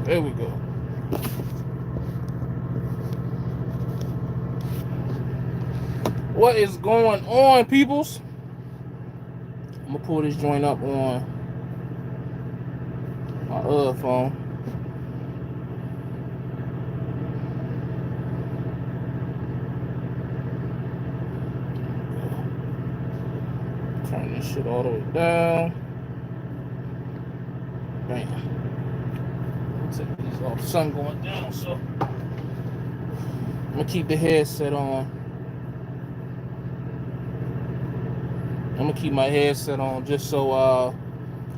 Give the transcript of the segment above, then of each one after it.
There we go. What is going on, peoples? I'm gonna pull this joint up on my other phone. Turn this shit all the way down. Bam. Take these off. Sun going down, so I'm gonna keep the headset on. I'm gonna keep my headset on just so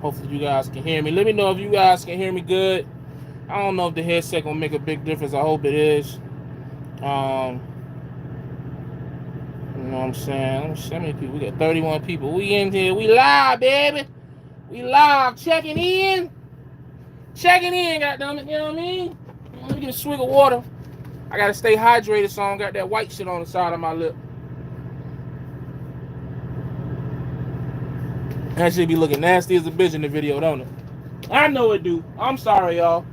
hopefully you guys can hear me. Let me know if you guys can hear me good. I don't know if the headset gonna make a big difference. I hope it is. You know what I'm saying? Let me see how many people. We got 31 people. We in here. We live, baby. We live. Checking in. Checking in, goddammit. You know what I mean? Let me get a swig of water. I gotta stay hydrated so I don't got that white shit on the side of my lip. That should be looking nasty as a bitch in the video, don't it? I know it do. I'm sorry, y'all.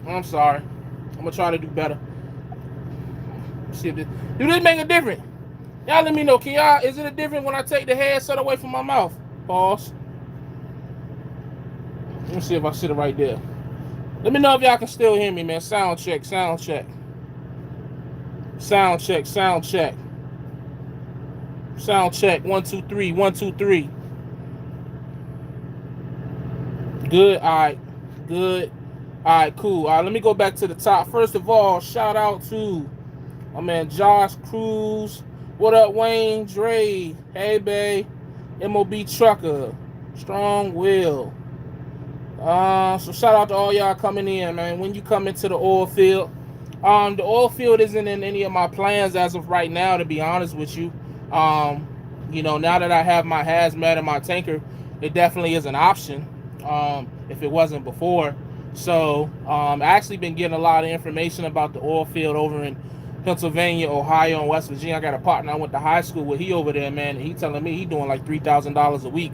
I'm sorry. I'm gonna try to do better. See if this, do this make a difference? Y'all let me know. Can y'all, is it a difference when I take the headset away from my mouth? Pause. Let me see if I sit it right there. Let me know if y'all can still hear me, man. Sound check, sound check. Sound check, sound check. Sound check. 1, 2, 3. 1, 2, 3. Good. All right. Good. All right. Cool. All right. Let me go back to the top. First of all, shout out to my man Josh Cruz. What up, Wayne? Dre. Hey, babe. MOB Trucker. Strong Will. So shout out to all y'all coming in, man. When you come into the oil field, the oil field isn't in any of my plans as of right now, to be honest with you. You know, now that I have my hazmat and my tanker, it definitely is an option. If it wasn't before. So I actually been getting a lot of information about the oil field over in Pennsylvania, Ohio, and West Virginia. I got a partner I went to high school with. He over there, man. And he telling me he doing like $3,000 a week.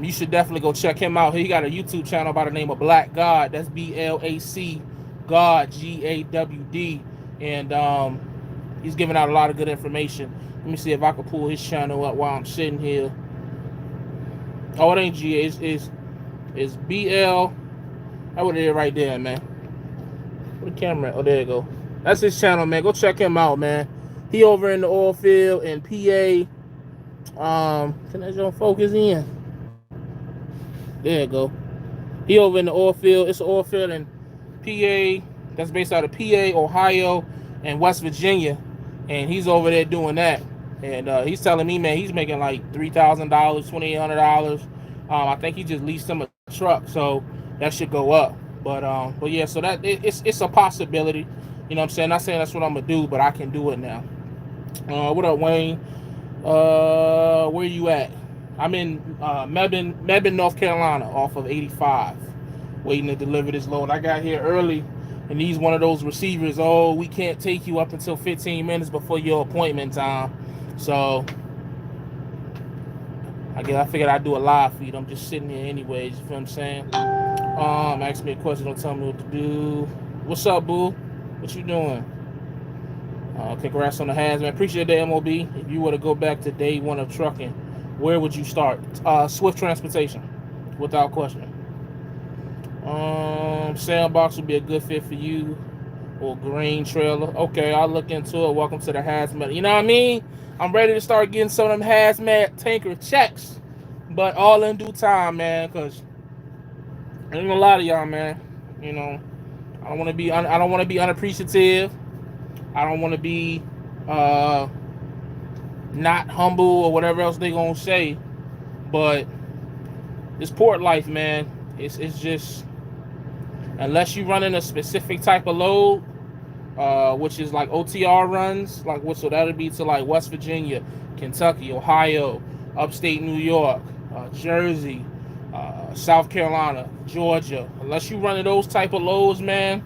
You should definitely go check him out. He got a YouTube channel by the name of Black God. That's BLAC God, GAWD. And he's giving out a lot of good information. Let me see if I can pull his channel up while I'm sitting here. Oh, it ain't GA. It's BL. I would it right there, man. Where the camera at? Oh, there you go. That's his channel, man. Go check him out, man. He over in the oil field in PA. Can that joint focus in? There you go. He over in the oil field. It's an oil field in PA. That's based out of PA, Ohio, and West Virginia. And he's over there doing that. And he's telling me, man, he's making like $3,000, $2,800. I think he just leased him a truck, so that should go up. But yeah, so that it's a possibility. You know what I'm saying? Not saying that's what I'm gonna do, but I can do it now. What up, Wayne? Where you at? I'm in Mebane, North Carolina, off of 85, waiting to deliver this load. I got here early, and he's one of those receivers. Oh, we can't take you up until 15 minutes before your appointment time. So I figured I'd do a live feed. I'm just sitting here anyways. You feel what I'm saying? Ask me a question. Don't tell me what to do. What's up, boo? What you doing? Congrats on the hazmat. Appreciate the MOB. If you were to go back to day one of trucking, where would you start? Swift Transportation, without question. Sandbox would be a good fit for you, or Green Trailer. Okay, I'll look into it. Welcome to the hazmat. You know what I mean? I'm ready to start getting some of them hazmat tanker checks, but all in due time, man. Cause I ain't gonna lie to y'all, man. You know, I don't want to be unappreciative. I don't want to be not humble or whatever else they gonna say, but this port life, man, it's just, unless you running a specific type of load, which is like OTR runs, like what, so that'll be to like West Virginia, Kentucky, Ohio, upstate New York, Jersey, South Carolina, Georgia. Unless you running those type of loads, man,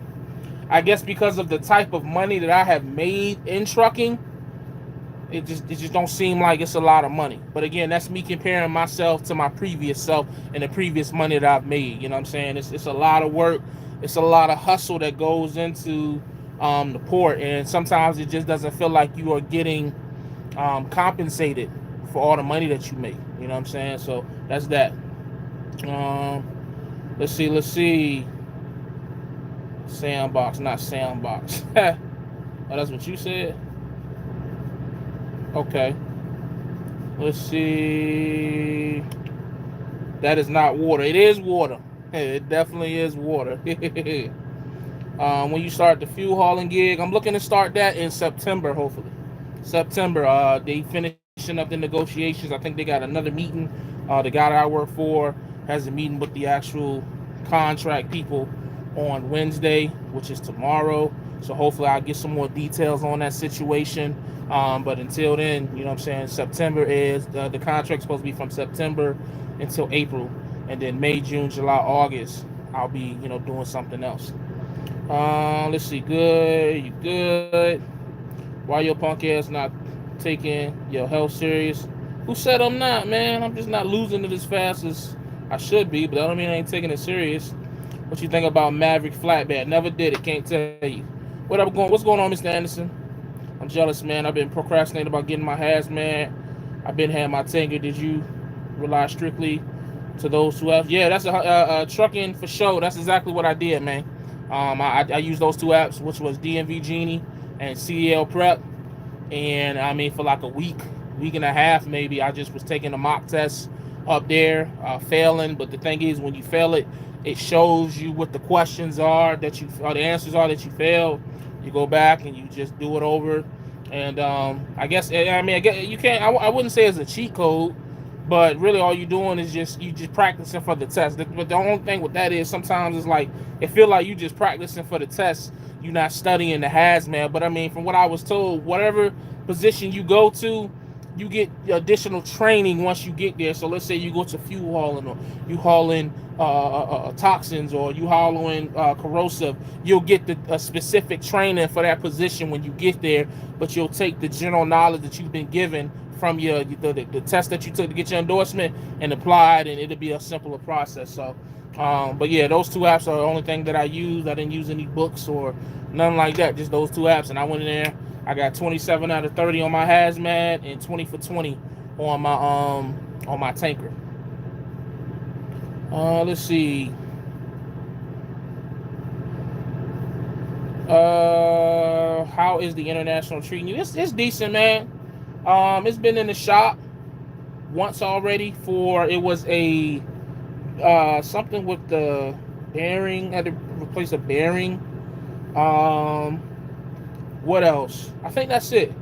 I guess because of the type of money that I have made in trucking, it just don't seem like it's a lot of money. But again, that's me comparing myself to my previous self and the previous money that I've made. You know what I'm saying? It's a lot of work, it's a lot of hustle that goes into the port, and sometimes it just doesn't feel like you are getting compensated for all the money that you make. You know what I'm saying? So that's that. Um, let's see. Sandbox, not sandbox. Oh, that's what you said. Okay. Let's see. That is not water. It is water. It definitely is water. When you start the fuel hauling gig, I'm looking to start that in September, hopefully. September. They finishing up the negotiations. I think they got another meeting. The guy that I work for has a meeting with the actual contract people on Wednesday, which is tomorrow. So hopefully I'll get some more details on that situation. But until then, you know what I'm saying, September is the contract's supposed to be from September until April, and then May, June, July, August, I'll be, doing something else. Let's see. Good. You good? Why your punk ass not taking your health serious? Who said I'm not, man? I'm just not losing it as fast as I should be, but that don't mean I ain't taking it serious. What you think about Maverick Flatbed? Never did it. Can't tell you. What's going on, Mr. Anderson? I'm jealous, man. I've been procrastinating about getting my hazmat. I've been had my Tanker. Did you rely strictly to those who have? Yeah, that's a trucking for show. That's exactly what I did, man. I used those two apps, which was DMV Genie and CDL Prep. And I mean, for like a week and a half, maybe, I just was taking a mock test up there, failing. But the thing is, when you fail it, it shows you what the questions are or the answers are that you failed. You go back and you just do it over. And I guess you can't. I wouldn't say it's a cheat code, but really all you're doing is you just practicing for the test. But the only thing with that is sometimes it's like it feel like you just practicing for the test. You're not studying the hazmat. But I mean, from what I was told, whatever position you go to, you get additional training once you get there. So let's say you go to fuel hauling, or you hauling toxins, or you hauling corrosive. You'll get the specific training for that position when you get there, but you'll take the general knowledge that you've been given from the test that you took to get your endorsement and apply it, and it'll be a simpler process. So but yeah, those two apps are the only thing that I used. I didn't use any books or nothing like that, just those two apps. And I went in there, I got 27 out of 30 on my hazmat and 20 for 20 on my tanker. Let's see. How is the International treating you? It's decent, man. It's been in the shop once already it was a something with the bearing. I had to replace a bearing. What else? I think that's it.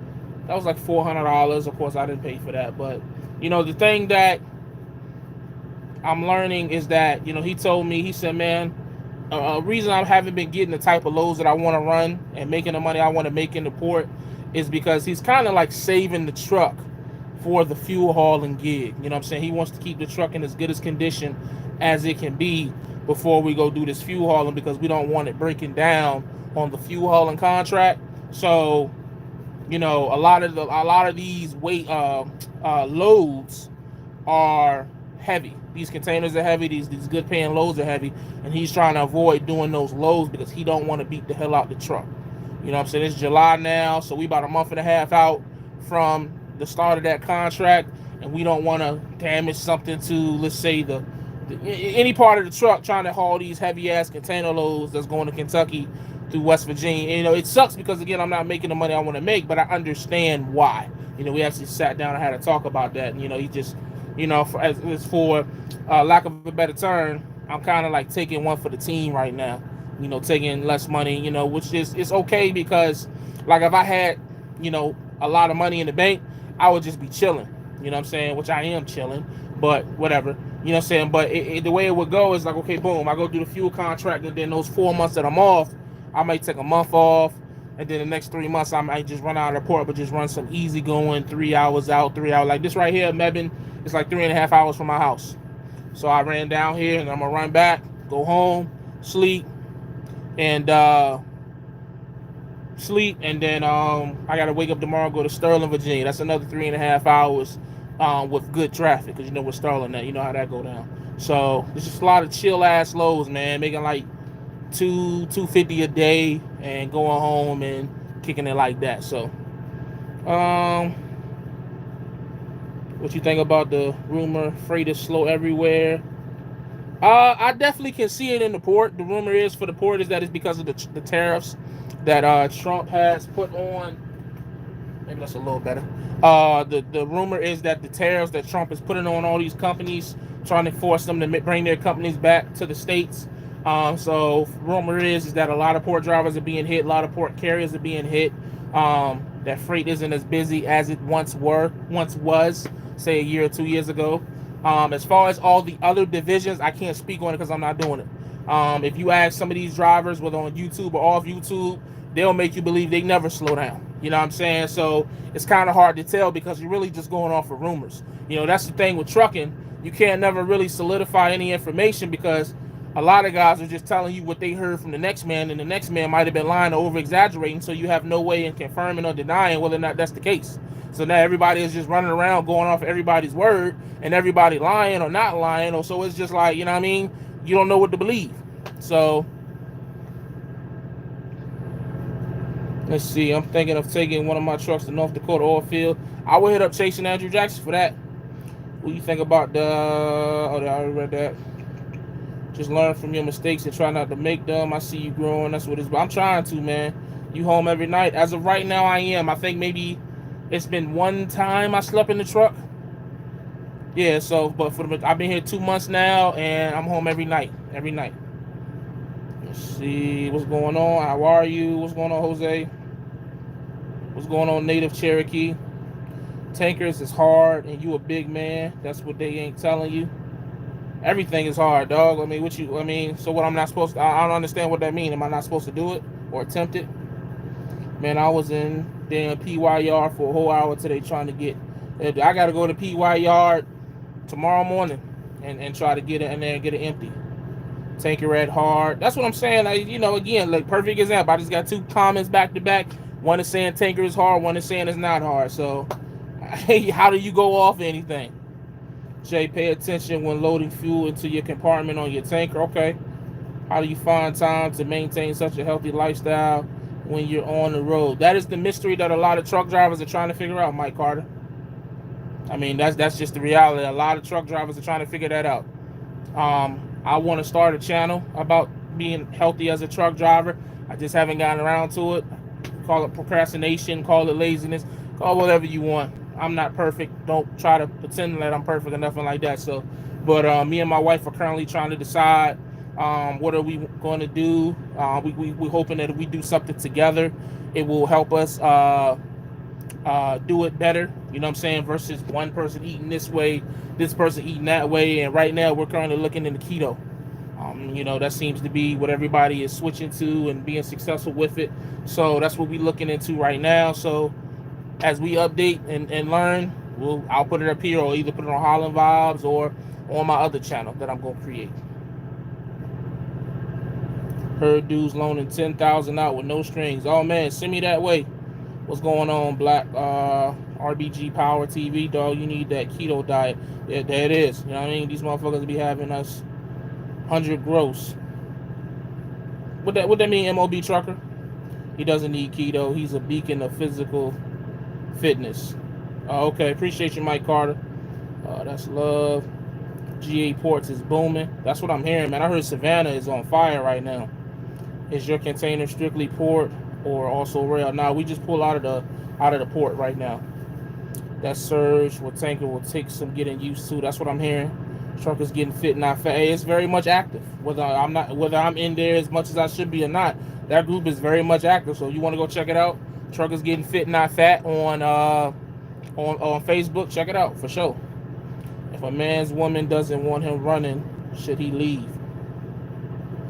That was like $400. Of course, I didn't pay for that, but the thing that I'm learning is that he told me, he said, man, a reason I haven't been getting the type of loads that I want to run and making the money I want to make in the port is because he's kind of like saving the truck for the fuel hauling gig. You know what I'm saying? He wants to keep the truck in as good as condition as it can be before we go do this fuel hauling, because we don't want it breaking down on the fuel hauling contract. So, a lot of these weight loads are heavy. These containers are heavy. These good paying loads are heavy, and he's trying to avoid doing those loads because he don't want to beat the hell out the truck. You know what I'm saying? It's July now, so we about a month and a half out from the start of that contract, and we don't want to damage something to, let's say, any part of the truck trying to haul these heavy ass container loads that's going to Kentucky through West Virginia. It sucks because, again, I'm not making the money I want to make, but I understand why. We actually sat down and had a talk about that. And, he just, for lack of a better term, I'm kind of like taking one for the team right now. Taking less money, which is, it's okay, because like if I had, a lot of money in the bank, I would just be chilling. You know what I'm saying? Which I am chilling, but whatever. You know what I'm saying? But the way it would go is like, okay, boom, I go do the fuel contract, and then those 4 months that I'm off, I might take a month off, and then the next 3 months I might just run out of the port, but just run some easy going 3 hours out, 3 hours. Like this right here, Mebane, it's like 3.5 hours from my house. So I ran down here, and I'm gonna run back, go home, sleep, and then I gotta wake up tomorrow, go to Sterling, Virginia. That's another 3.5 hours with good traffic, because with Sterling, that how that go down. So it's just a lot of chill ass loads, man, making like $250 a day and going home and kicking it like that. So, what you think about the rumor freight is slow everywhere? I definitely can see it in the port. The rumor is for the port is that it's because of the tariffs that Trump has put on. Maybe that's a little better. The rumor is that the tariffs that Trump is putting on all these companies, trying to force them to bring their companies back to the states. So rumor is that a lot of port drivers are being hit, a lot of port carriers are being hit. That freight isn't as busy as it once was, say a year or 2 years ago. As far as all the other divisions, I can't speak on it because I'm not doing it. If you ask some of these drivers, whether on YouTube or off YouTube, they'll make you believe they never slow down. You know what I'm saying? So it's kind of hard to tell because you're really just going off of rumors. You know, that's the thing with trucking. You can't never really solidify any information because a lot of guys are just telling you what they heard from the next man, and the next man might have been lying or over-exaggerating, so you have no way in confirming or denying whether or not that's the case. So now everybody is just running around going off everybody's word, and everybody lying or not lying, or so it's just like, you know what I mean? You don't know what to believe. So let's see. I'm thinking of taking one of my trucks to North Dakota oil field. I will hit up chasing Andrew Jackson for that. What do you think about the... Oh, I already read that. Just learn from your mistakes and try not to make them. I see you growing. That's what it's about. I'm trying to, man. You home every night? As of right now, I am. I think maybe it's been one time I slept in the truck. Yeah, so, but I've been here 2 months now, and I'm home every night. Every night. Let's see. What's going on? How are you? What's going on, Jose? What's going on, Native Cherokee? Tankers is hard, and you a big man. That's what they ain't telling you. Everything is hard, dog. I mean, so what I'm not supposed to... I don't understand what that means. Am I not supposed to do it or attempt it? Man, I was in damn PY yard for a whole hour today trying to get... I got to go to PY yard tomorrow morning and try to get it in there and get it empty. Tanker red hard. That's what I'm saying. Again, like perfect example. I just got two comments back to back. One is saying tanker is hard. One is saying it's not hard. So, how do you go off anything? Jay, pay attention when loading fuel into your compartment on your tanker. Okay. How do you find time to maintain such a healthy lifestyle when you're on the road? That is the mystery that a lot of truck drivers are trying to figure out, Mike Carter. I mean, that's just the reality. A lot of truck drivers are trying to figure that out. I want to start a channel about being healthy as a truck driver. I just haven't gotten around to it. Call it procrastination, call it laziness, call it whatever you want. I'm not perfect. Don't try to pretend that I'm perfect or nothing like that. So, but me and my wife are currently trying to decide what are we going to do. We're hoping that if we do something together, it will help us do it better. You know what I'm saying? Versus one person eating this way, this person eating that way. And right now, we're currently looking into keto. That seems to be what everybody is switching to and being successful with it. So that's what we're looking into right now. So as we update and learn, I'll put it up here or either put it on Holland Vibes or on my other channel that I'm going to create. Heard dudes loaning $10,000 out with no strings. Oh, man, send me that way. What's going on, Black RBG Power TV, dog? You need that keto diet. Yeah, there it is. You know what I mean? These motherfuckers be having us 100 gross. What that mean, MOB trucker? He doesn't need keto. He's a beacon of physical fitness. Okay, appreciate you, Mike Carter. That's love. GA Ports is booming. That's what I'm hearing, man. I heard Savannah is on fire right now. Is your container strictly port or also rail? Now we just pull out of the port right now. That surge with tanker will take some getting used to. That's what I'm hearing. Truck is getting fit, not fat. Hey, it's very much active. Whether I'm in there as much as I should be or not, that group is very much active. So you want to go check it out. Truck is getting fit, not fat on Facebook. Check it out for sure. If a man's woman doesn't want him running, should he leave?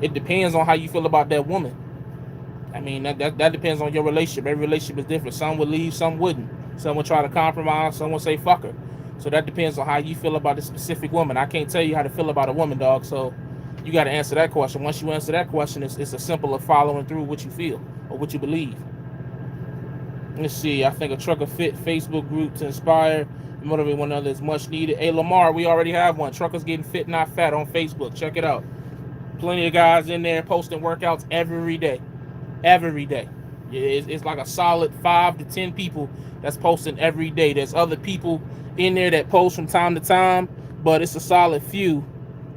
It depends on how you feel about that woman. I mean, that depends on your relationship. Every relationship is different. Some would leave, some wouldn't. Some would try to compromise, some would say fuck her. So that depends on how you feel about a specific woman. I can't tell you how to feel about a woman, dog. So you got to answer that question. Once you answer that question, it's a simple of following through what you feel or what you believe. Let's see. I think a trucker fit Facebook group to inspire and motivate one another is much needed. Hey, Lamar, we already have one. Truckers Getting Fit, Not Fat on Facebook. Check it out. Plenty of guys in there posting workouts every day. Every day. It's like a solid 5 to 10 people that's posting every day. There's other people in there that post from time to time, but it's a solid few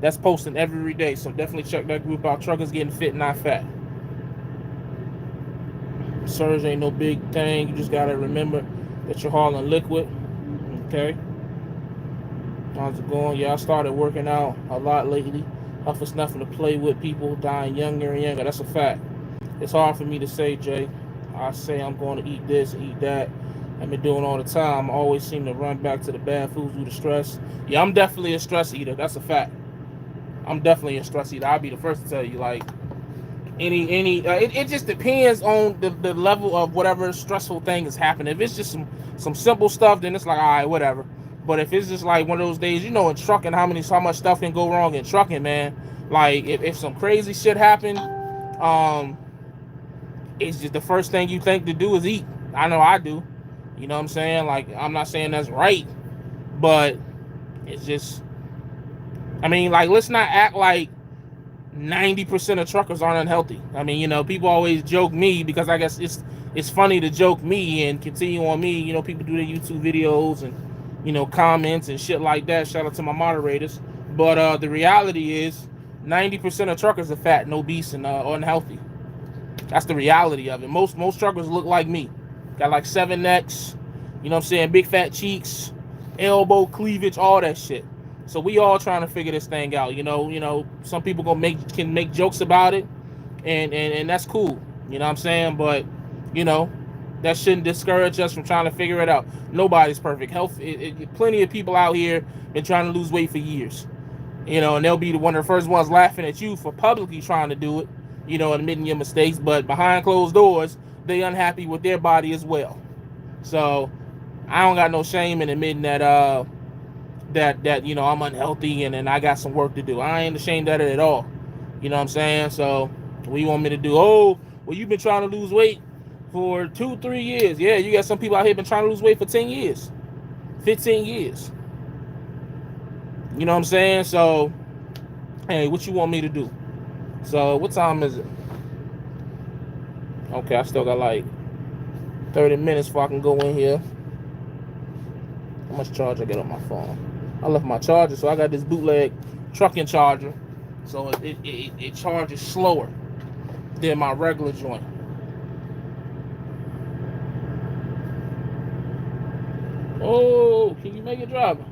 that's posting every day. So definitely check that group out. Truckers Getting Fit, Not Fat. Surge ain't no big thing. You just gotta remember that you're hauling liquid. Okay. How's it going? Yeah, I started working out a lot lately. Huffing nothing to play with, people dying younger and younger. That's a fact. It's hard for me to say, Jay. I say I'm going to eat this, eat that. I've been doing all the time. I always seem to run back to the bad foods due to stress. Yeah, I'm definitely a stress eater. That's a fact. I'm definitely a stress eater. I'll be the first to tell you, like, it just depends on the level of whatever stressful thing is happening. If it's just some simple stuff, then it's like, all right, whatever. But if it's just like one of those days, in trucking, how much stuff can go wrong in trucking, man. Like, if some crazy shit happened, it's just the first thing you think to do is eat. I know I do. You know what I'm saying? Like, I'm not saying that's right, but it's just, like, let's not act like 90% of truckers aren't unhealthy. People always joke me because I guess it's funny to joke me and continue on me. People do their YouTube videos and, comments and shit like that. Shout out to my moderators. But the reality is 90% of truckers are fat and obese and unhealthy. That's the reality of it. Most truckers look like me. Got like 7 necks, big fat cheeks, elbow cleavage, all that shit. So we all trying to figure this thing out. Some people can make jokes about it, and that's cool. You know what I'm saying? But that shouldn't discourage us from trying to figure it out. Nobody's perfect. Plenty of people out here been trying to lose weight for years. And they'll be one of the first ones laughing at you for publicly trying to do it, admitting your mistakes. But behind closed doors, they unhappy with their body as well. So I don't got no shame in admitting that I'm unhealthy and I got some work to do. I ain't ashamed of it at all. You know what I'm saying? So what you want me to do? Oh, well, you've been trying to lose weight for 2-3 years. Yeah, you got some people out here been trying to lose weight for 10 years, 15 years. You know what I'm saying? So, hey, what you want me to do? So, what time is it? Okay, I still got like 30 minutes before I can go in here. How much charge I get on my phone? I left my charger, so I got this bootleg trucking charger. So it charges slower than my regular joint. Oh, can you make it driver?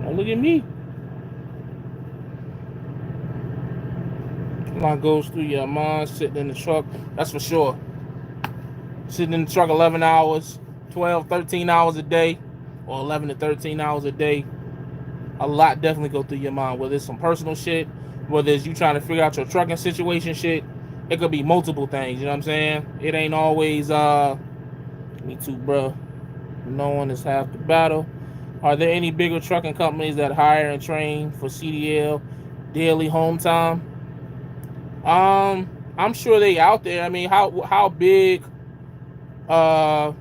Oh, look at me. A lot goes through your mind sitting in the truck. That's for sure. Sitting in the truck 11 hours, 12, 13 hours a day, or 11 to 13 hours a day. A lot definitely go through your mind. Whether it's some personal shit, whether it's you trying to figure out your trucking situation shit. It could be multiple things, you know what I'm saying? It ain't always, me too, bro. No one is half the battle. Are there any bigger trucking companies that hire and train for CDL daily home time? I'm sure they out there. How big are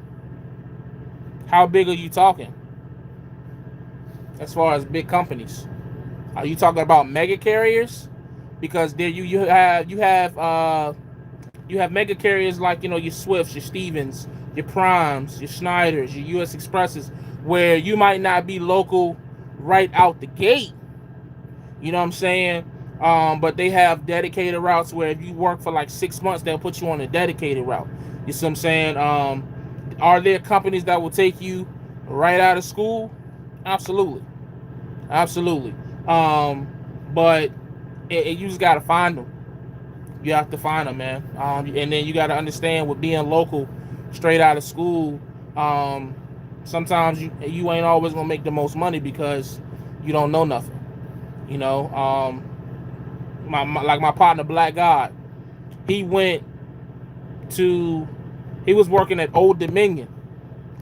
you talking? As far as big companies, are you talking about mega carriers? Because there you have mega carriers like your Swifts, your Stevens, your Primes, your Schneiders, your U.S. Expresses, where you might not be local right out the gate. You know what I'm saying? But they have dedicated routes where if you work for like 6 months, they'll put you on a dedicated route. You see what I'm saying? Are there companies that will take you right out of school? Absolutely. But you just got to find them. You have to find them, man. And then you got to understand with being local, straight out of school, sometimes you ain't always going to make the most money because you don't know nothing. My partner, Black God, he was working at Old Dominion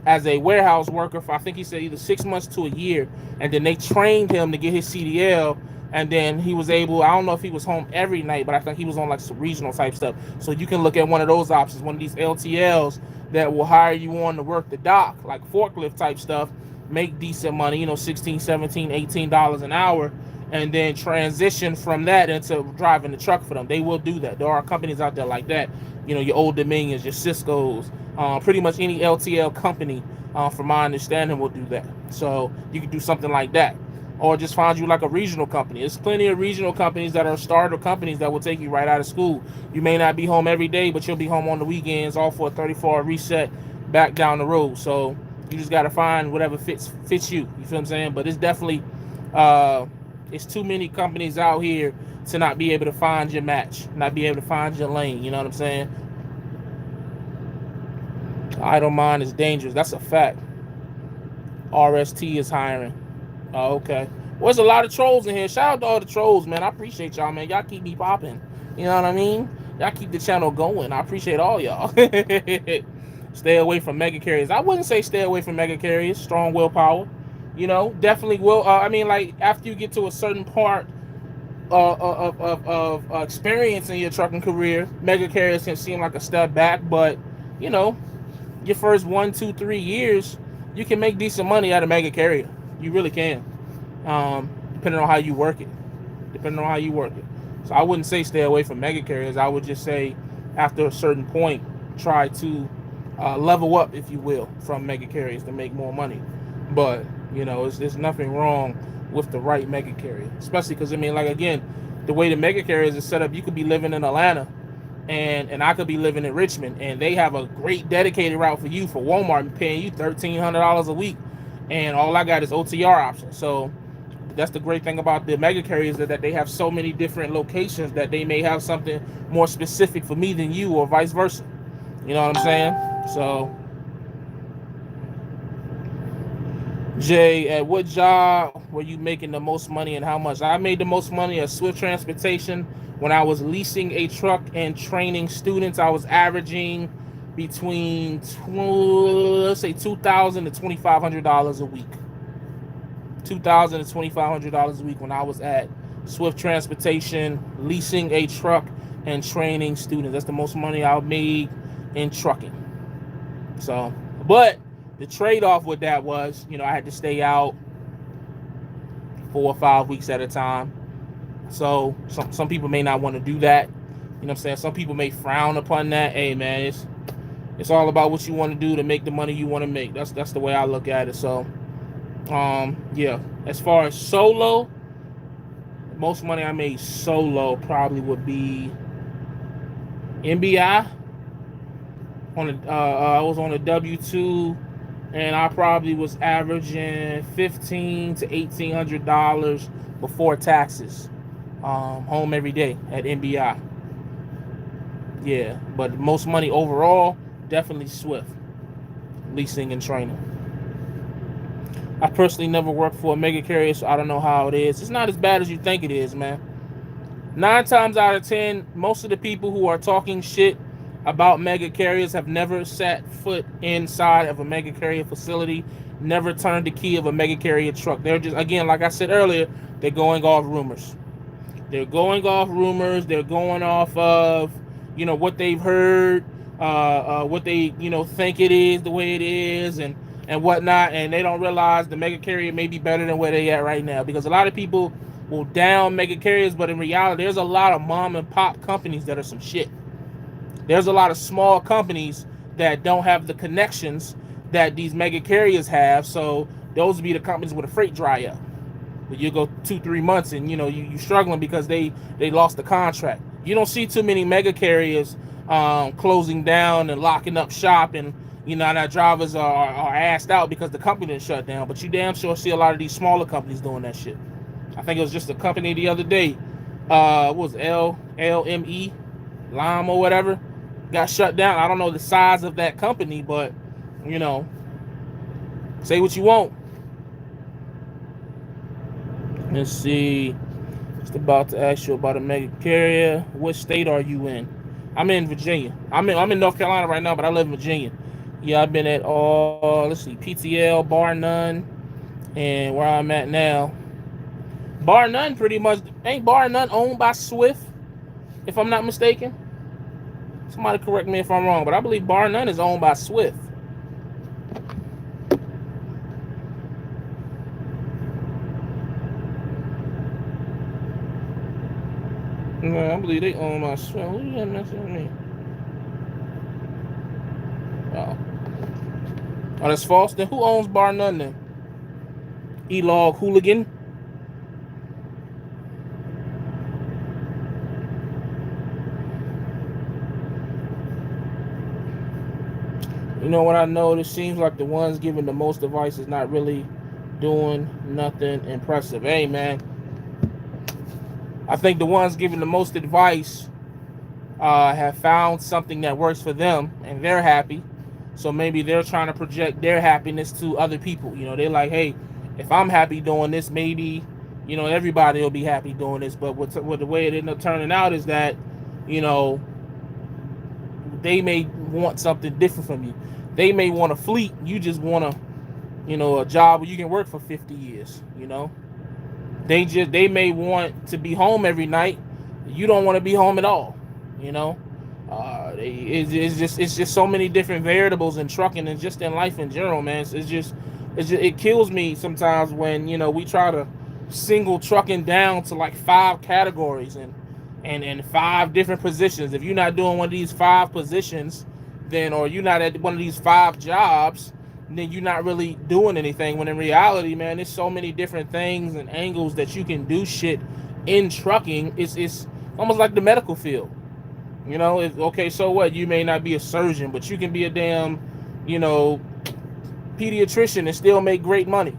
as a warehouse worker for, I think he said, either 6 months to a year. And then they trained him to get his CDL. And then he was able, I don't know if he was home every night, but I think he was on like some regional type stuff. So you can look at one of those options, one of these LTLs that will hire you on to work the dock, like forklift type stuff. make decent money, you know, 16, 17, $18 an hour, and then transition from that into driving the truck for them. They will do that. There are companies out there like that. You know, your Old Dominions, your Cisco's, pretty much any LTL company, from my understanding, will do that. So you can do something like that. Or just find you like a regional company. There's plenty of regional companies that are starter companies that will take you right out of school. You may not be home every day, but you'll be home on the weekends, all for a 34-hour reset back down the road. So you just got to find whatever fits you. You feel what I'm saying? But it's definitely, it's too many companies out here to not be able to find your match, not be able to find your lane. You know what I'm saying? Idle mind is dangerous. That's a fact. RST is hiring. Oh, okay. Well, there's a lot of trolls in here. Shout out to all the trolls, man. I appreciate y'all, man. Y'all keep me popping. You know what I mean? Y'all keep the channel going. I appreciate all y'all. Stay away from mega carriers. I wouldn't say stay away from mega carriers. Strong willpower. You know, definitely will. I mean, like, after you get to a certain part of experience in your trucking career, mega carriers can seem like a step back. But, you know, your first 1, 2, 3 years, you can make decent money out of mega carrier. You really can, depending on how you work it. So I wouldn't say stay away from mega carriers. I would just say after a certain point, try to level up, if you will, from mega carriers to make more money. But, you know, there's nothing wrong with the right mega carrier, especially because, I mean, like, again, the way the mega carriers is set up, you could be living in Atlanta and I could be living in Richmond, and they have a great dedicated route for you for Walmart, paying you $1,300 a week. And all I got is OTR options. So that's the great thing about the mega carriers, that they have so many different locations that they may have something more specific for me than you, or vice versa. You know what I'm saying? So, Jay, at what job were you making the most money and how much? I made the most money at Swift Transportation when I was leasing a truck and training students. I was averaging between, let's say, $2,000 to $2,500 a week. $2,000 to $2,500 a week when I was at Swift Transportation, leasing a truck and training students. That's the most money I made in trucking. So, but the trade-off with that was, you know, I had to stay out 4 or 5 weeks at a time. So some people may not want to do that. You know what I'm saying? Some people may frown upon that. Hey, man, it's all about what you want to do to make the money you want to make. That's the way I look at it. So, yeah. As far as solo, most money I made solo probably would be MBI. I was on a W-2, and I probably was averaging $1,500 to $1,800 before taxes. Home every day at MBI. Yeah, but most money overall, definitely Swift, leasing and training. I personally never worked for a mega carrier, so I don't know how it is. It's not as bad as you think it is, man. 9 times out of 10, most of the people who are talking shit about mega carriers have never set foot inside of a mega carrier facility, never turned the key of a mega carrier truck. They're just, again, like I said earlier, they're going off rumors. They're going off of, you know, what they've heard, what they, you know, think it is, the way it is, and whatnot, and they don't realize the mega carrier may be better than where they at right now, because a lot of people will down mega carriers, but in reality, there's a lot of mom and pop companies that are some shit. There's a lot of small companies that don't have the connections that these mega carriers have, so those would be the companies with a freight dry up. But you go 2-3 months and, you know, you struggling because they lost the contract. You don't see too many mega carriers closing down and locking up shop, and, you know, that drivers are asked out because the company is shut down. But you damn sure see a lot of these smaller companies doing that shit. I think it was just a company the other day, what was it, LME, Lime or whatever, got shut down. I don't know the size of that company, but, you know, say what you want. Let's see. Just about to ask you about a mega carrier. What state are you in? I'm in Virginia. I'm in North Carolina right now, but I live in Virginia. Yeah, I've been at all, let's see, PTL, Bar None, and where I'm at now. Bar None pretty much, ain't Bar None owned by Swift, if I'm not mistaken? Somebody correct me if I'm wrong, but I believe Bar None is owned by Swift. I believe they own my Swift. What you got messing with me? Oh. Oh, that's false. Then who owns Bar None then? E-Log Hooligan. You know what I noticed? Seems like the ones giving the most advice is not really doing nothing impressive. Hey, man. I think the ones giving the most advice have found something that works for them and they're happy. So maybe they're trying to project their happiness to other people. You know, they're like, hey, if I'm happy doing this, maybe, you know, everybody will be happy doing this. But with the way it ended up turning out is that, you know, they may want something different from you. They may want a fleet. You just want a, you know, a job where you can work for 50 years, you know. They may want to be home every night. You don't want to be home at all, you know. It's just so many different variables in trucking and just in life in general, man. It's just it kills me sometimes when, you know, we try to single trucking down to like 5 categories and 5 different positions. If you're not doing one of these 5 positions, then, or you're not at one of these 5 jobs, then you're not really doing anything. When in reality, man, there's so many different things and angles that you can do shit in trucking. It's almost like the medical field. You know, okay, so what? You may not be a surgeon, but you can be a damn, you know, pediatrician and still make great money.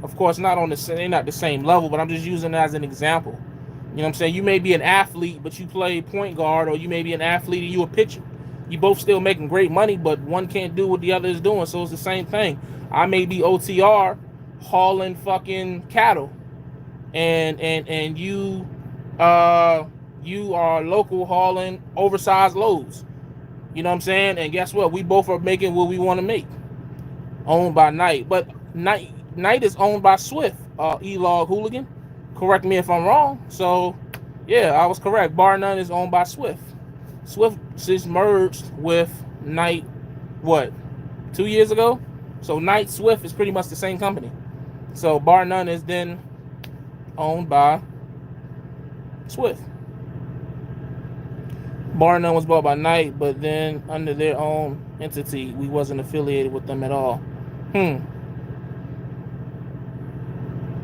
Of course, they're not the same level, but I'm just using it as an example. You know what I'm saying? You may be an athlete, but you play point guard, or you may be an athlete and you a pitcher. You both still making great money, but one can't do what the other is doing, so it's the same thing. I may be OTR hauling fucking cattle, and you are local hauling oversized loads. You know what I'm saying? And guess what? We both are making what we want to make. Owned by Knight, but Knight is owned by Swift. E-Log Hooligan. Correct me if I'm wrong. So, yeah, I was correct. Bar None is owned by Swift. Swift just merged with Knight, what, 2 years ago? So Knight Swift is pretty much the same company. So Bar None is then owned by Swift. Bar None was bought by Knight, but then under their own entity, we wasn't affiliated with them at all.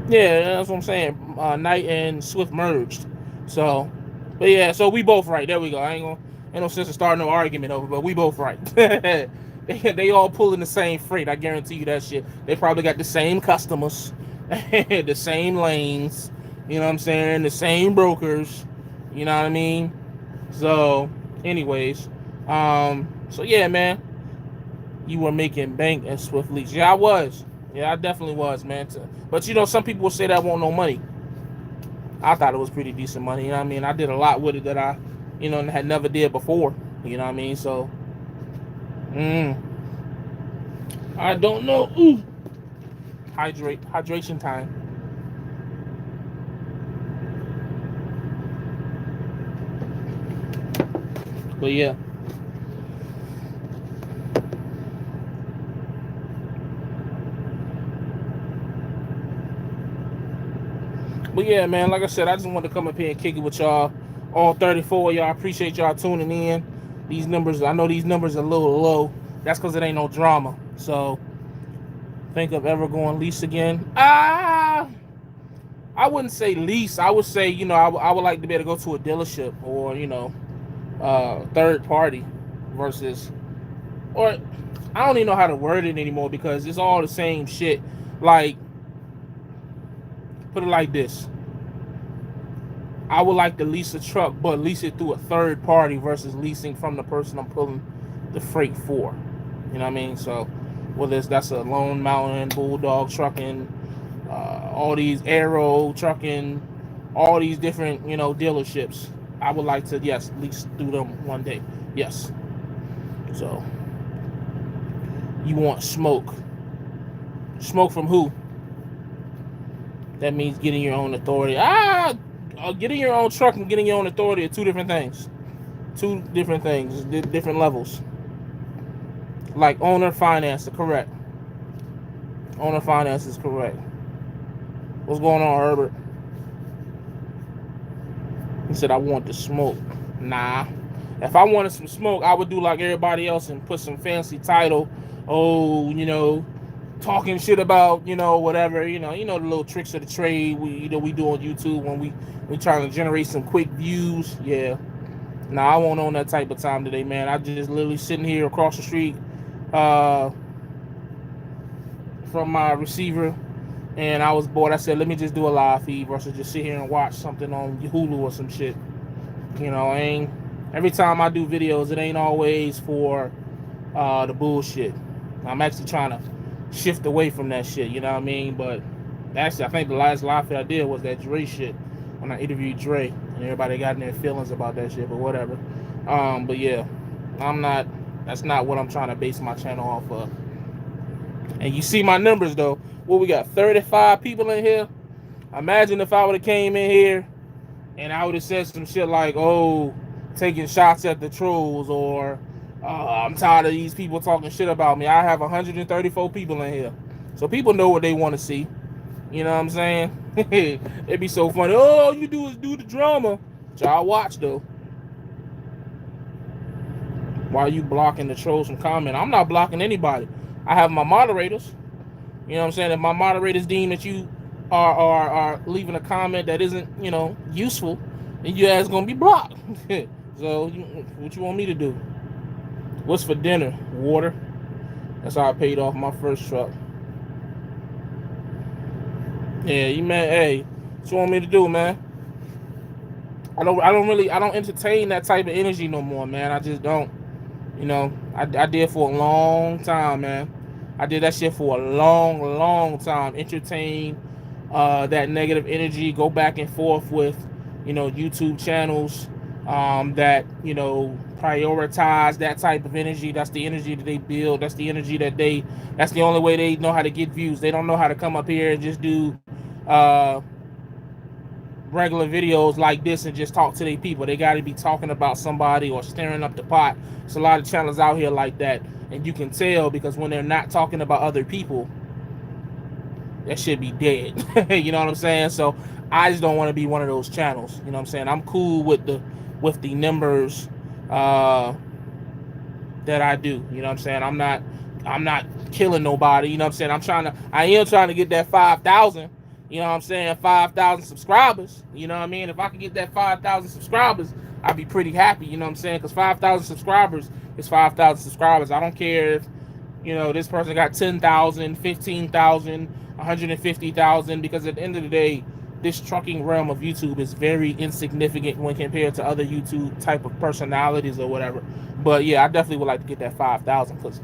Yeah, that's what I'm saying. Knight and Swift merged. So, but yeah, so we both right. There we go. Ain't no sense of starting no argument over, but we both right. They all pulling the same freight. I guarantee you that shit. They probably got the same customers, the same lanes. You know what I'm saying? The same brokers. You know what I mean? So, anyways, so yeah, man, you were making bank at Swift Lease. Yeah, I was. Yeah, I definitely was, man. But you know, some people will say that won't no money. I thought it was pretty decent money. You know what I mean? I did a lot with it that I, you know, had never did before. You know what I mean? So, I don't know. Ooh. Hydration time. But yeah. But yeah, man, like I said, I just wanted to come up here and kick it with y'all. All 34 of y'all. I appreciate y'all tuning in. These numbers, I know these numbers are a little low. That's because it ain't no drama. So, think of ever going lease again? I wouldn't say lease. I would say, you know, I would like to be able to go to a dealership or, you know, third party versus, or I don't even know how to word it anymore because it's all the same shit. Like, put it like this. I would like to lease a truck, but lease it through a third party versus leasing from the person I'm pulling the freight for. You know what I mean? So, whether that's a Lone Mountain, Bulldog Trucking, all these Arrow Trucking, all these different, you know, dealerships, I would like to, yes, lease through them one day. Yes. So, you want smoke. Smoke from who? That means getting your own authority. Getting your own truck and getting your own authority are 2 different things. 2 different things, different levels. Like owner finance, correct. Owner finance is correct. What's going on, Herbert? He said I want the smoke. Nah. If I wanted some smoke, I would do like everybody else and put some fancy title. Oh, talking shit about, whatever, the little tricks of the trade we do on YouTube when we trying to generate some quick views. Yeah. Nah, I won't on that type of time today, man. I just literally sitting here across the street from my receiver, and I was bored. I said, let me just do a live feed versus just sit here and watch something on Hulu or some shit. Every time I do videos, it ain't always for the bullshit. I'm actually trying to shift away from that shit, you know what I mean? But actually, I think the last live feed I did was that Dre shit when I interviewed Dre, and everybody got in their feelings about that shit, but whatever. But yeah, that's not what I'm trying to base my channel off of. And you see my numbers though. Well, we got 35 people in here. Imagine if I would have came in here and I would have said some shit like, oh, taking shots at the trolls, or I'm tired of these people talking shit about me. I have 134 people in here. So people know what they want to see. You know what I'm saying? It'd be so funny. Oh, you do is do the drama. Y'all watch though. Why you blocking the trolls from comment? I'm not blocking anybody. I have my moderators. You know what I'm saying? If my moderators deem that you are leaving a comment that isn't, useful, then your ass gonna be blocked. So what you want me to do? What's for dinner? Water. That's how I paid off my first truck. Yeah, hey, what you want me to do, man? I don't entertain that type of energy no more, man. I just don't. I did for a long time, man. I did that shit for a long, long time. Entertain that negative energy, go back and forth with, YouTube channels that, prioritize that type of energy. That's the energy that they build. That's the energy that's the only way they know how to get views. They don't know how to come up here and just do regular videos like this and just talk to their people. They got to be talking about somebody or stirring up the pot. There's a lot of channels out here like that, and you can tell because when they're not talking about other people, that should be dead. You know what I'm saying? So I just don't want to be one of those channels. You know what I'm saying? I'm cool with the numbers that I do. You know what I'm saying? I'm not killing nobody. You know what I'm saying? I am trying to get that 5,000. You know what I'm saying? 5,000 subscribers. You know what I mean? If I could get that 5,000 subscribers, I'd be pretty happy. You know what I'm saying? Because 5,000 subscribers is 5,000 subscribers. I don't care if, this person got 10,000, 15,000, 150,000. Because at the end of the day, this trucking realm of YouTube is very insignificant when compared to other YouTube type of personalities or whatever. But yeah, I definitely would like to get that 5,000 because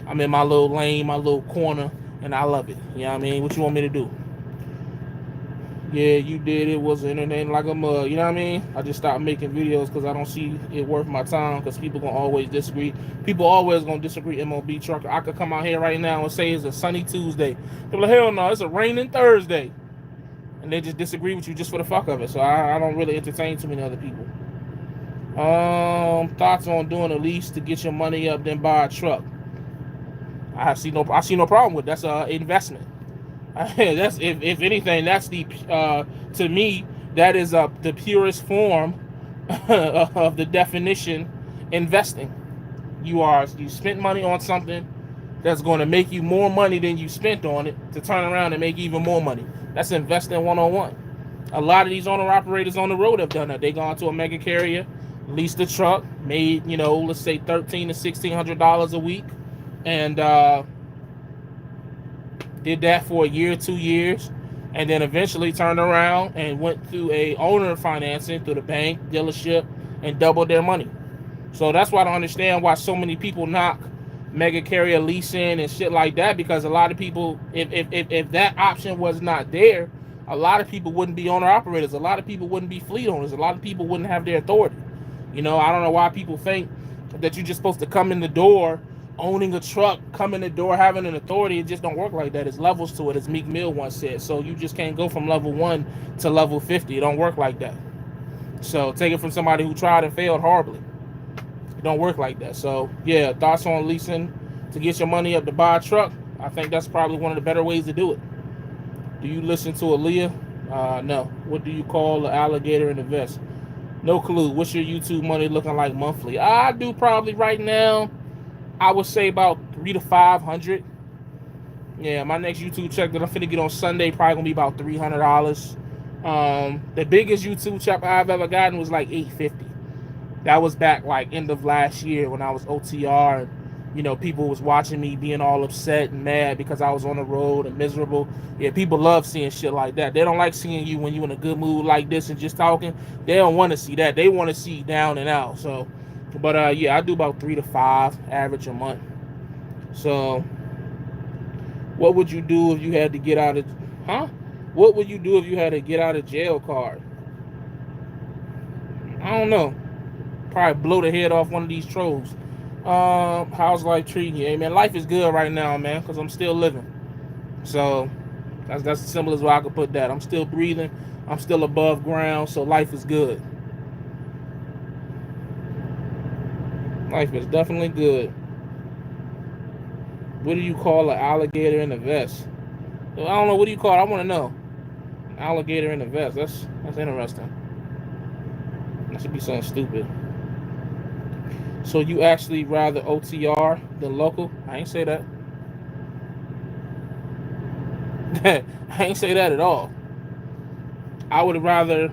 I'm in my little lane, my little corner, and I love it. You know what I mean? What you want me to do? Yeah, you did. It was entertaining like a mug. You know what I mean? I just stopped making videos because I don't see it worth my time because people gonna always disagree. People always gonna disagree. MLB trucker. I could come out here right now and say it's a sunny Tuesday. They're like, hell no, it's a raining Thursday, and they just disagree with you just for the fuck of it. So I don't really entertain too many other people. Thoughts on doing a lease to get your money up, then buy a truck? I see no problem with it. That's an investment. That's if anything, that's the to me that is the purest form of the definition investing. You spent money on something that's going to make you more money than you spent on it to turn around and make even more money. That's investing 101. A lot of these owner operators on the road have done that. They gone to a mega carrier, leased a truck, made let's say $1,300 to $1,600 a week, and did that for a year, 2 years, and then eventually turned around and went through a owner financing through the bank, dealership, and doubled their money. So that's why I don't understand why so many people knock mega carrier leasing and shit like that, because a lot of people, if that option was not there, a lot of people wouldn't be owner operators. A lot of people wouldn't be fleet owners. A lot of people wouldn't have their authority. I don't know why people think that you're just supposed to come in the door owning a truck, come in the door, having an authority. It just don't work like that. It's levels to it, as Meek Mill once said. So you just can't go from level 1 to level 50. It don't work like that. So take it from somebody who tried and failed horribly. It don't work like that. So yeah, thoughts on leasing to get your money up to buy a truck? I think that's probably one of the better ways to do it. Do you listen to Aaliyah? No. What do you call the alligator in the vest? No clue. What's your YouTube money looking like monthly? I do probably right now, I would say about 300 to 500. Yeah, my next YouTube check that I'm finna get on Sunday probably gonna be about $300. The biggest YouTube check I've ever gotten was like $850. That was back like end of last year when I was OTR, and people was watching me being all upset and mad because I was on the road and miserable. Yeah, people love seeing shit like that. They don't like seeing you when you in a good mood like this and just talking. They don't want to see that. They want to see you down and out. So, but yeah, I do about 3 to 5 average a month. So, what would you do if you had to get out of, huh? What would you do if you had to get out of jail card? I don't know. Probably blow the head off one of these trolls. How's life treating you? Hey, man, life is good right now, man, because I'm still living. So that's as simple as I could put that. I'm still breathing. I'm still above ground, so life is good. Life is definitely good. What do you call an alligator in a vest? I don't know. What do you call it? I want to know. An alligator in a vest. That's interesting. That should be something stupid. So you actually rather OTR than local? I ain't say that. I ain't say that at all. I would rather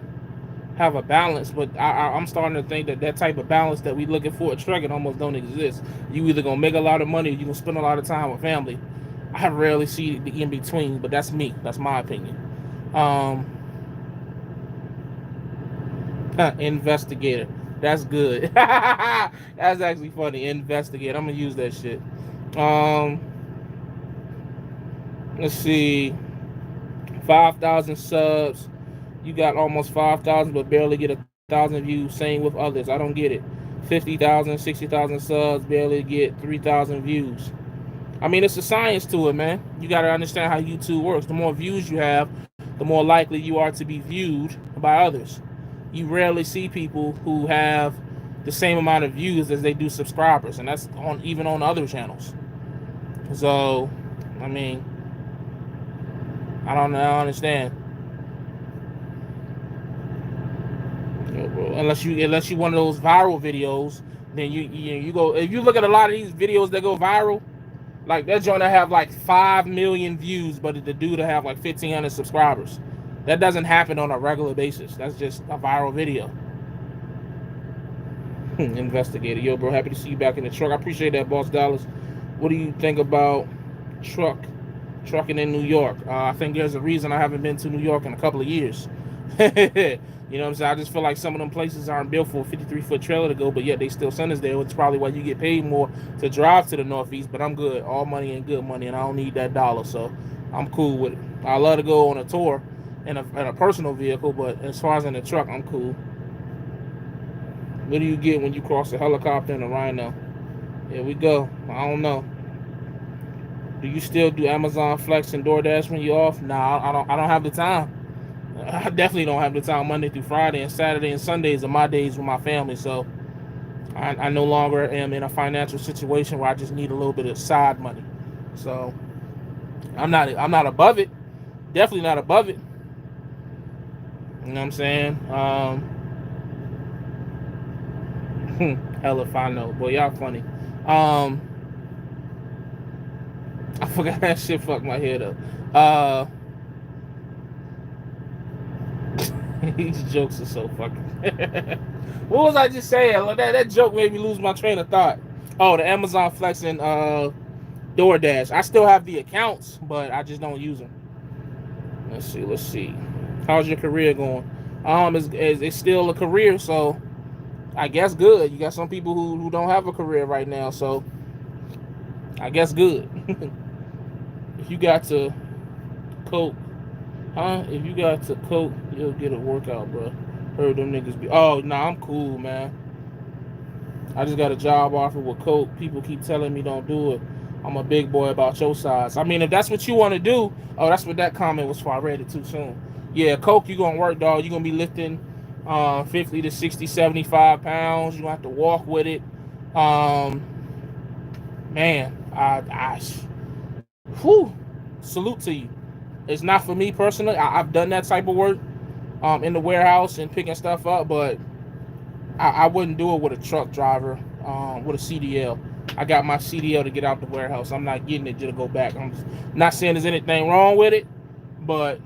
have a balance, but I'm starting to think that type of balance that we looking for at trucking almost don't exist. You either gonna make a lot of money or you gonna spend a lot of time with family. I rarely see the in between, but that's me. That's my opinion. Investigator. That's good. That's actually funny. Investigate. I'm gonna use that shit. Let's see. 5,000 subs. You got almost 5,000, but barely get 1,000 views. Same with others. I don't get it. 50,000, 60,000 subs, barely get 3,000 views. I mean, it's a science to it, man. You got to understand how YouTube works. The more views you have, the more likely you are to be viewed by others. You rarely see people who have the same amount of views as they do subscribers, and that's even on other channels. So, I mean, I don't understand. Unless you one of those viral videos, then you go. If you look at a lot of these videos that go viral, like that joint that have like 5 million views, but the dude to have like 1,500 subscribers. That doesn't happen on a regular basis. That's just a viral video. Investigator. Yo, bro, happy to see you back in the truck. I appreciate that, Boss Dollars. What do you think about trucking in New York? I think there's a reason I haven't been to New York in a couple of years. You know what I'm saying? I just feel like some of them places aren't built for a 53-foot trailer to go, but yet they still send us there. It's probably why you get paid more to drive to the Northeast, but I'm good. All money ain't good money, and I don't need that dollar, so I'm cool with it. I love to go on a tour in a personal vehicle, but as far as in the truck, I'm cool. What do you get when you cross a helicopter and a rhino? Here we go. I don't know. Do you still do Amazon Flex and DoorDash when you're off? Nah, I don't have the time. I definitely don't have the time. Monday through Friday and Saturday and Sundays are my days with my family, so I no longer am in a financial situation where I just need a little bit of side money. So I'm not above it. Definitely not above it. You know what I'm saying? Hell if I know. Boy, y'all funny. I forgot that shit fucked my head up. These jokes are so fucking. What was I just saying? That joke made me lose my train of thought. Oh, the Amazon Flex and DoorDash. I still have the accounts, but I just don't use them. Let's see. How's your career going? It's still a career, so I guess good. You got some people who don't have a career right now, so I guess good. If you got to cope. If you got to cope, you'll get a workout, bro. Heard them niggas be. Oh, nah, I'm cool, man. I just got a job offer with Coke. People keep telling me don't do it. I'm a big boy about your size. I mean, if that's what you want to do. Oh, that's what that comment was for. I read it too soon. Yeah, Coke, you going to work, dog. You're going to be lifting 50 to 60, 75 pounds. You're going to have to walk with it. Man, whew, salute to you. It's not for me personally. I've done that type of work in the warehouse and picking stuff up, but I wouldn't do it with a truck driver, with a CDL. I got my CDL to get out the warehouse. I'm not getting it just to go back. I'm just not saying there's anything wrong with it, but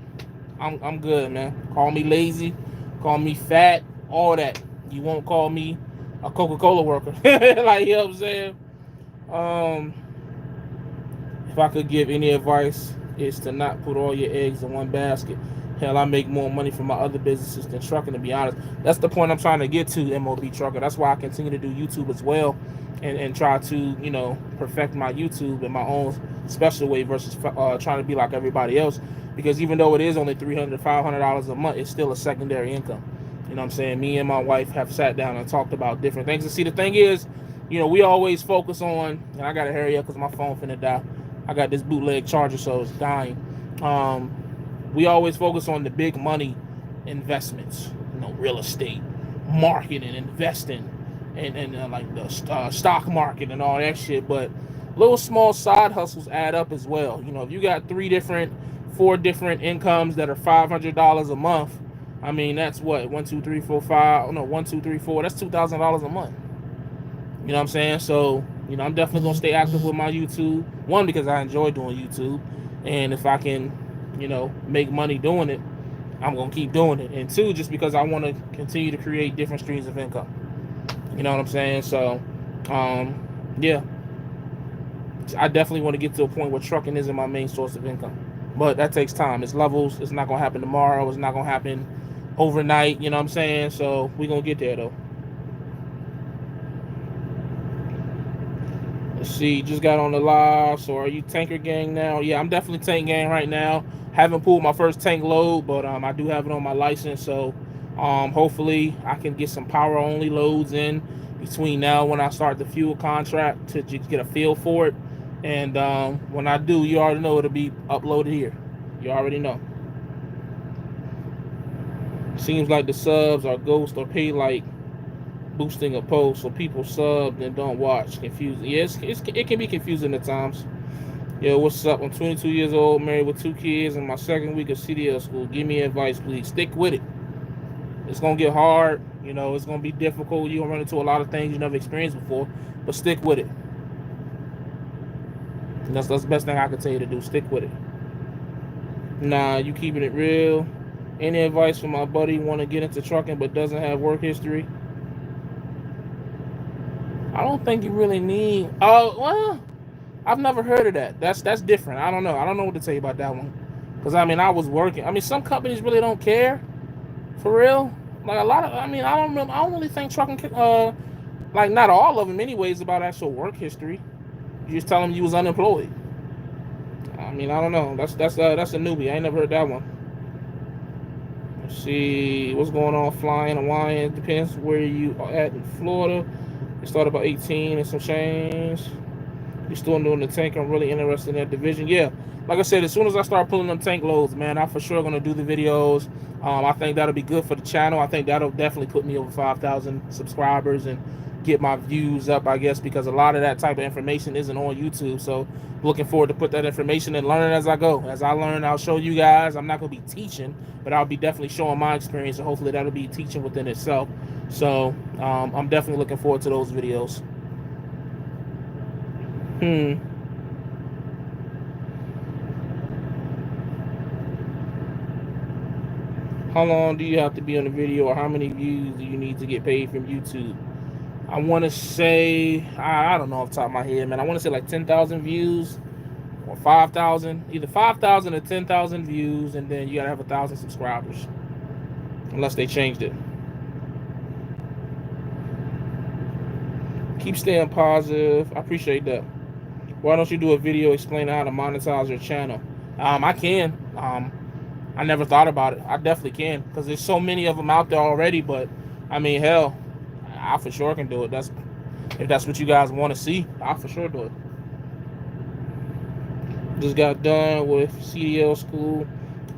I'm good, man. Call me lazy, call me fat, all that. You won't call me a Coca-Cola worker. Like, you know what I'm saying? If I could give any advice, it's to not put all your eggs in one basket. Hell, I make more money from my other businesses than trucking, to be honest. That's the point I'm trying to get to, MOB Trucker. That's why I continue to do YouTube as well, and try to, you know, perfect my YouTube in my own special way versus trying to be like everybody else. Because even though it is only $300, $500 a month, it's still a secondary income. You know what I'm saying? Me and my wife have sat down and talked about different things. And see, the thing is, you know, we always focus on, and I got to hurry up because my phone finna die. I got this bootleg charger, so it's dying. We always focus on the big money investments, you know, real estate, marketing, investing, and like the stock market and all that shit. But little small side hustles add up as well. You know, if you got 4 different incomes that are $500 a month, I mean, that's what, 1, 2, 3, 4, 5. No, 1, 2, 3, 4. That's $2,000 a month. You know what I'm saying? So, you know, I'm definitely gonna stay active with my YouTube. One, because I enjoy doing YouTube, and if I can, you know, make money doing it, I'm gonna keep doing it. And 2, just because I want to continue to create different streams of income. You know what I'm saying? So, yeah, I definitely want to get to a point where trucking isn't my main source of income, but that takes time. It's levels. It's not gonna happen tomorrow. It's not gonna happen overnight. You know what I'm saying? So we're gonna get there though. Let's see, just got on the live. So are you tanker gang now? Yeah, I'm definitely tank gang right now. Haven't pulled my first tank load, but I do have it on my license. So hopefully I can get some power only loads in between now when I start the fuel contract to just get a feel for it. And when I do, you already know it'll be uploaded here. You already know. Seems like the subs are ghost or pay like boosting a post, so people sub and don't watch. Confusing. Yes, it can be confusing at times. Yo, what's up? I'm 22 years old, married with 2 kids, in my second week of CDL school. Give me advice, please. Stick with it. It's gonna get hard. You know, it's gonna be difficult. You're gonna run into a lot of things you never experienced before, but stick with it. And that's the best thing I can tell you to do. Stick with it. Nah, you keeping it real. Any advice for my buddy want to get into trucking but doesn't have work history? I don't think you really need. Oh, well, I've never heard of that. That's different. I don't know. I don't know what to tell you about that one. Because, I mean, I was working. I mean, some companies really don't care. For real. Like, a lot of, I mean, I don't really think trucking, like, not all of them anyways, about actual work history. You just tell them you was unemployed. I mean, I don't know. That's a newbie. I ain't never heard that one. Let's see. What's going on? Flying, Hawaiian. Depends where you are at in Florida. You start about 18 and some change. You're still doing the tank. I'm really interested in that division. Yeah, like I said, as soon as I start pulling them tank loads, man, I'm for sure going to do the videos. I think that'll be good for the channel. I think that'll definitely put me over 5,000 subscribers and get my views up, I guess, because a lot of that type of information isn't on YouTube. So looking forward to put that information and learn as I go. As I learn, I'll show you guys. I'm not going to be teaching, but I'll be definitely showing my experience, and hopefully that'll be teaching within itself. So I'm definitely looking forward to those videos. How long do you have to be on the video, or how many views do you need to get paid from YouTube? I want to say, I don't know off the top of my head, man. I want to say like 10,000 views or 5,000. Either 5,000 or 10,000 views, and then you got to have 1,000 subscribers. Unless they changed it. Keep staying positive. I appreciate that. Why don't you do a video explaining how to monetize your channel? I can. I never thought about it. I definitely can, because there's so many of them out there already. But I mean, hell, I for sure can do it. If that's what you guys want to see, I for sure do it. Just got done with CDL school.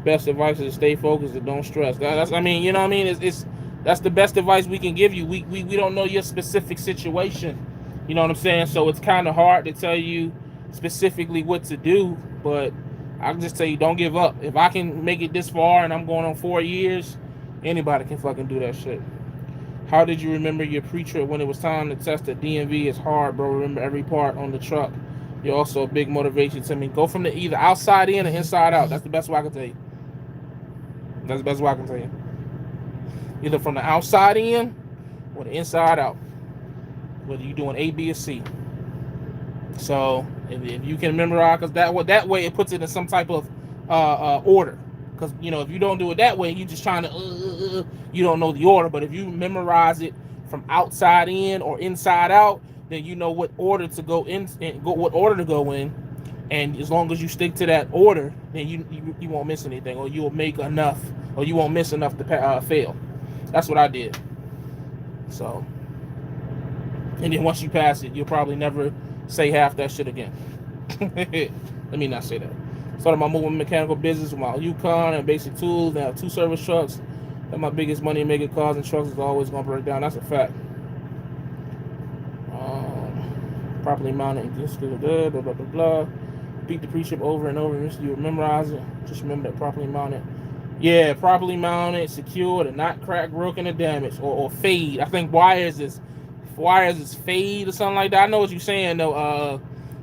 Best advice is to stay focused and don't stress. That's, I mean, you know what I mean? That's the best advice we can give you. We don't know your specific situation. You know what I'm saying? So it's kind of hard to tell you specifically what to do, but I can just tell you, don't give up. If I can make it this far and I'm going on 4 years, anybody can fucking do that shit. How did you remember your pre-trip when it was time to test the DMV? It's hard, bro. Remember every part on the truck. You're also a big motivation to me. Go from the either outside in or inside out. That's the best way I can tell you. That's the best way I can tell you. Either from the outside in or the inside out. Whether you're doing A, B, or C. So if you can memorize, because that way it puts it in some type of order. Because if you don't do it that way, you're just trying to you don't know the order. But if you memorize it from outside in or inside out, then you know what order to go in and what order to go in. And as long as you stick to that order, then you won't miss anything, or you will make enough, or you won't miss enough to fail. That's what I did. So, and then once you pass it, you'll probably never say half that shit again. Let me not say that. Started my moving mechanical business with my Yukon and basic tools. Now 2 service trucks. And my biggest money making cars and trucks is always gonna break down. That's a fact. Properly mounted and just blah blah blah blah blah. Beat the pre-trip over and over. You memorize it. Just remember that properly mounted. Yeah, properly mounted, secured, and not cracked, broken, or damaged, or fade. I think wires is fade or something like that. I know what you're saying though,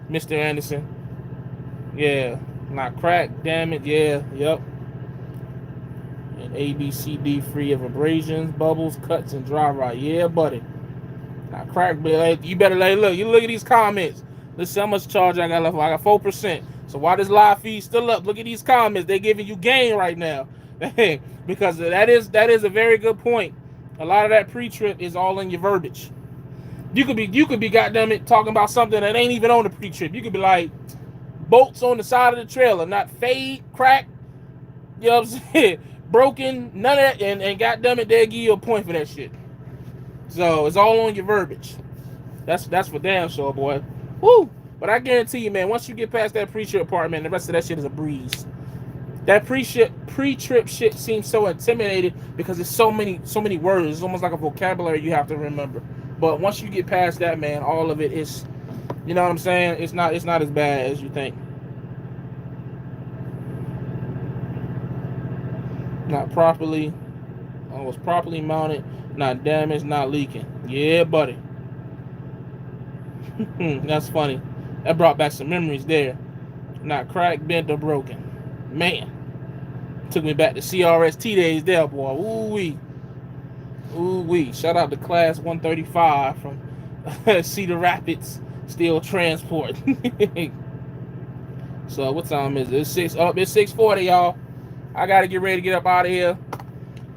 Mr. Anderson. Yeah, not cracked, damaged. Yeah, yep. And ABCD free of abrasions, bubbles, cuts, and dry rot. Yeah, buddy. Not cracked, but you better look. You look at these comments. Let's see how much charge I got left. I got 4%. So why this live feed still up? Look at these comments. They're giving you gain right now. Because that is a very good point. A lot of that pre-trip is all in your verbiage. You could be goddamn it talking about something that ain't even on the pre-trip. You could be like bolts on the side of the trailer, not fade, crack, you know what I'm saying? Broken, none of that, and goddamn it, they'll give you a point for that shit. So it's all on your verbiage. That's for damn sure, boy. Woo! But I guarantee you, man, once you get past that pre-trip part, man, the rest of that shit is a breeze. That pre-trip shit seems so intimidating because it's so many words. It's almost like a vocabulary you have to remember. But once you get past that, man, all of it is, you know what I'm saying? It's not as bad as you think. Not properly, was properly mounted, not damaged, not leaking. Yeah, buddy. That's funny. That brought back some memories there. Not cracked, bent, or broken. Man. Took me back to CRST days there, boy. Ooh-wee. Ooh-wee. Shout out to Class 135 from Cedar Rapids Steel Transport. So what time is it? It's 6:40, y'all. I gotta get ready to get up out of here.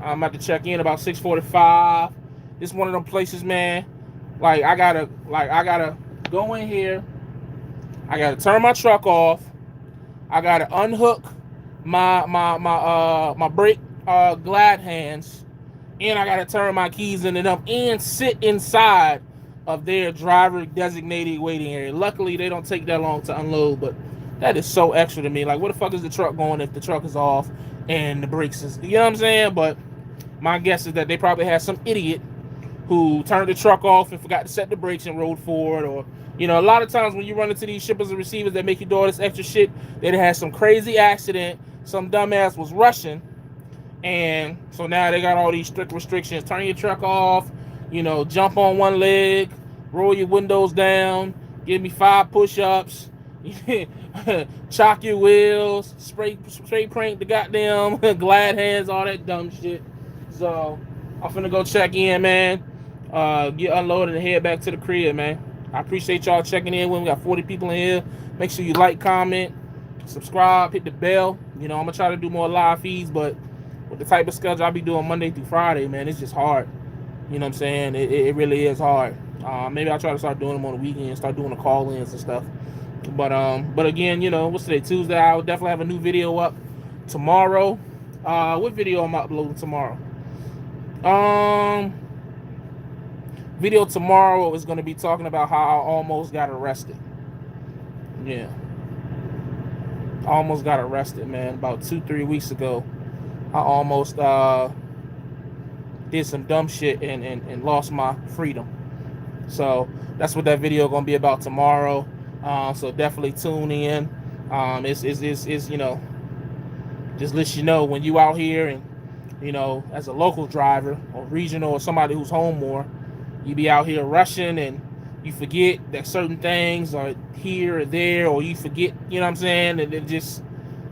I'm about to check in about 6:45. This is one of them places, man. Like I gotta go in here. I gotta turn my truck off. I gotta unhook my brake glad hands, and I gotta turn my keys in them and sit inside of their driver designated waiting area. Luckily, they don't take that long to unload, but that is so extra to me. Like, where the fuck is the truck going if the truck is off and the brakes is, you know what I'm saying? But my guess is that they probably had some idiot who turned the truck off and forgot to set the brakes and rode forward. Or, you know, a lot of times when you run into these shippers and receivers that make you do all this extra shit, they had some crazy accident, some dumbass was rushing, and so now they got all these strict restrictions. Turn your truck off, you know, jump on one leg, roll your windows down, give me 5 push-ups, chalk your wheels, spray paint the goddamn glad hands, all that dumb shit. So I'm finna go check in, man. Get unloaded and head back to the crib, man. I appreciate y'all checking in when we got 40 people in here. Make sure you like, comment, subscribe, hit the bell. You know, I'm gonna try to do more live feeds, but with the type of schedule I'll be doing Monday through Friday, man, it's just hard. You know what I'm saying? It really is hard. Maybe I'll try to start doing them on the weekend, start doing the call-ins and stuff. But again, you know, what's today? Tuesday. I'll definitely have a new video up tomorrow. What video am I uploading tomorrow? Video tomorrow is going to be talking about how I almost got arrested. Yeah. I almost got arrested, man. About 2-3 weeks ago, I almost did some dumb shit and lost my freedom. So that's what that video going to be about tomorrow. So definitely tune in. It's you know, just let you know when you out here and You know, as a local driver or regional or somebody who's home more, you be out here rushing and you forget that certain things are here or there, or you forget, you know what I'm saying? And it just,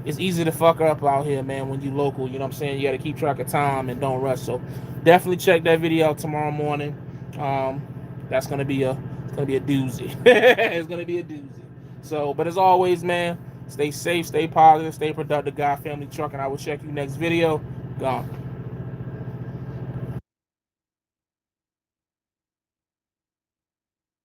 it's easy to fuck up out here, man, when you local, you know what I'm saying? You got to keep track of time and don't rush. So definitely check that video out tomorrow morning. That's going to be a doozy. It's going to be a doozy. So, but as always, man, stay safe, stay positive, stay productive. God Family Truck, and I will check you next video. Gone.